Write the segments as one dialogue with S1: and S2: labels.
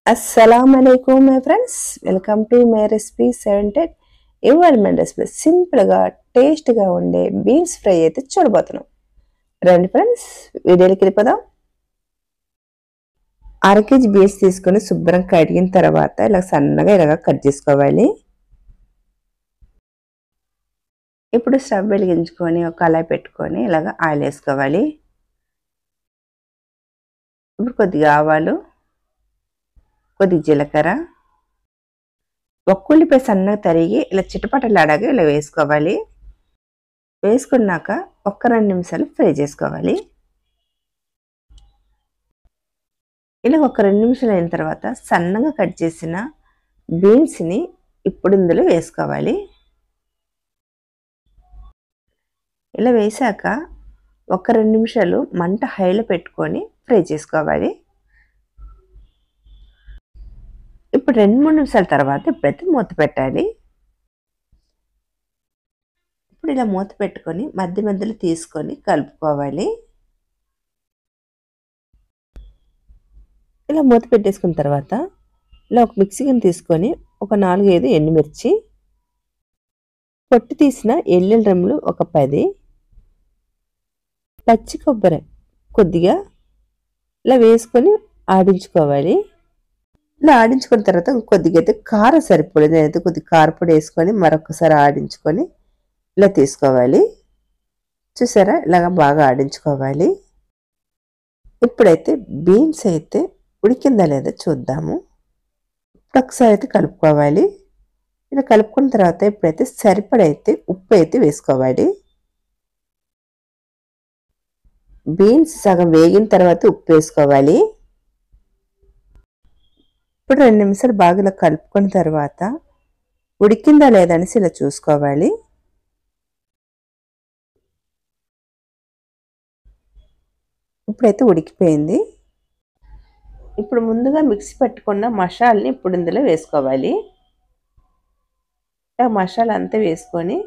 S1: Assalamualaikum my friends, welcome to my recipe 7 ఇవాళ మన recipe simple గా టేస్ట్ గా ఉండే బీన్స్ ఫ్రై అయితే చూడబోతున్నాం. రండి ఫ్రెండ్స్, వీడియోకి వెళ్ళిపోదాం. అర కేజీ బీన్స్ తీసుకొని శుభ్రంగా కడిగిన తర్వాత ఇలా సన్నగా ఇలాగా కట్ చేసుకోవాలి. ఇప్పుడు స్టవ్ వెలిగించుకొని ఒక కళాయి పెట్టుకొని ఇలాగా ఆయిల్ వేసుకోవాలి. ఇప్పుడు కొద్దిగా ఆవాలు, కొద్దిగా జీలకర్ర, ఒక్క ఉల్లిపాయ సన్నగా తరిగి ఇలా చిటపటలాడగా ఇలా వేసుకోవాలి. వేసుకున్నాక ఒక్క 2 నిమిషాలు ఫ్రై చేసుకోవాలి. ఇలా ఒక 2 నిమిషాలు అయిన తర్వాత సన్నగా కట్ చేసిన బీన్స్ని ఇప్పుడు ఇందులో వేసుకోవాలి. ఇలా వేసాక ఒక 2 నిమిషాలు మంట హైలో పెట్టుకొని ఫ్రై చేసుకోవాలి. ఇప్పుడు 2-3 నిమిషాల తర్వాత ఇప్పుడైతే మూత పెట్టాలి. ఇప్పుడు ఇలా మూత పెట్టుకొని మధ్య మధ్యలో తీసుకొని కలుపుకోవాలి. ఇలా మూత పెట్టేసుకున్న తర్వాత ఇలా ఒక మిక్సీ గిన్నె తీసుకొని ఒక 4-5 ఎండుమిర్చి, పొట్టు తీసిన ఎల్లుల్లి రెమ్మలు ఒక 10, పచ్చి కొబ్బరి కొద్దిగా ఇలా వేసుకొని ఆడించుకోవాలి. ఇలా ఆడించుకున్న తర్వాత కొద్దిగా అయితే కారం సరిపడి నేనైతే కొద్దిగా కారపొడి వేసుకొని మరొకసారి ఆడించుకొని ఇలా తీసుకోవాలి. చూసారా, ఇలాగ బాగా ఆడించుకోవాలి. ఇప్పుడైతే బీన్స్ అయితే ఉడికిందా లేదా చూద్దాము. ఇప్పుడు ఒకసారి అయితే కలుపుకోవాలి. ఇలా కలుపుకున్న తర్వాత ఇప్పుడైతే సరిపడైతే ఉప్పు అయితే వేసుకోవాలి. బీన్స్ సగం వేగిన తర్వాత ఉప్పు వేసుకోవాలి. ఇప్పుడు 2 నిమిషాలు బాగా ఇలా కలుపుకున్న తర్వాత ఉడికిందా లేదా అనేసి ఇలా చూసుకోవాలి. ఇప్పుడైతే ఉడికిపోయింది. ఇప్పుడు ముందుగా మిక్సీ పట్టుకున్న మసాలాని ఇప్పుడు ఇందులో వేసుకోవాలి. ఆ మసాలా అంతా వేసుకొని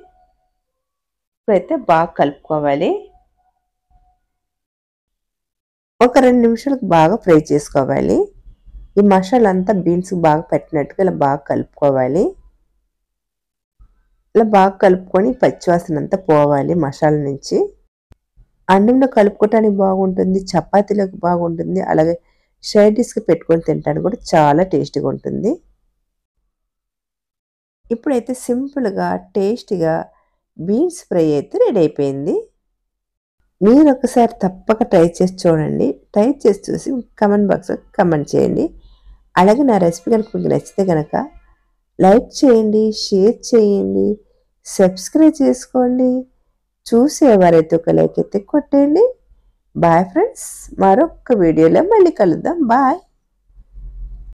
S1: ఇప్పుడైతే బాగా కలుపుకోవాలి. ఒక 2 నిమిషాలకు బాగా ఫ్రై చేసుకోవాలి. ఈ మసాలా అంతా బీన్స్ బాగా పెట్టినట్టుగా ఇలా బాగా కలుపుకోవాలి. ఇలా బాగా కలుపుకొని పచ్చివాసన అంతా పోవాలి మసాలా నుంచి. అన్నంలో కలుపుకోవటానికి బాగుంటుంది, చపాతీలోకి బాగుంటుంది, అలాగే సైడ్ డిష్కి పెట్టుకొని తినడానికి కూడా చాలా టేస్టీగా ఉంటుంది. ఇప్పుడైతే సింపుల్గా టేస్టీగా బీన్స్ ఫ్రై అయితే రెడీ అయిపోయింది. మీరు ఒకసారి తప్పక ట్రై చేసి చూడండి. ట్రై చేసి చూసి కమెంట్ బాక్స్లో కమెంట్ చేయండి. అలాగే నా రెసిపీ కనుక మీకు నచ్చితే కనుక లైక్ చేయండి, షేర్ చేయండి, సబ్స్క్రైబ్ చేసుకోండి. చూసేవారైతే ఒక లైక్ అయితే కొట్టండి. బాయ్ ఫ్రెండ్స్, మరొక వీడియోలో మళ్ళీ కలుద్దాం. బాయ్.